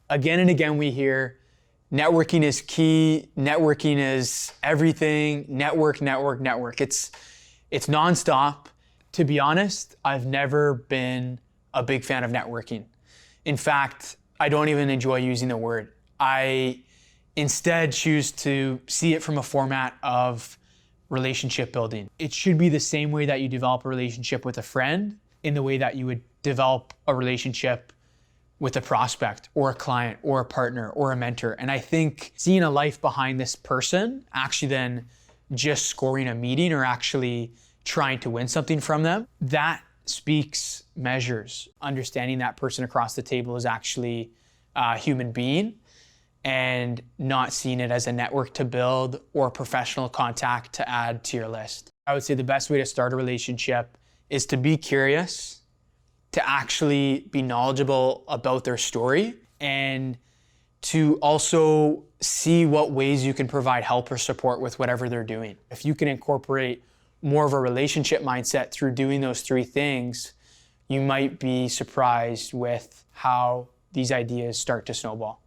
Again and again, we hear networking is key, networking is everything, network, network, network. It's nonstop. To be honest, I've never been a big fan of networking. In fact, I don't even enjoy using the word. I instead choose to see it from a format of relationship building. It should be the same way that you develop a relationship with a friend, in the way that you would develop a relationship with a prospect or a client or a partner or a mentor. And I think seeing a life behind this person, actually then just scoring a meeting or actually trying to win something from them, that speaks measures. Understanding that person across the table is actually a human being, and not seeing it as a network to build or professional contact to add to your list. I would say the best way to start a relationship is to be curious, to actually be knowledgeable about their story, and to also see what ways you can provide help or support with whatever they're doing. If you can incorporate more of a relationship mindset through doing those three things, you might be surprised with how these ideas start to snowball.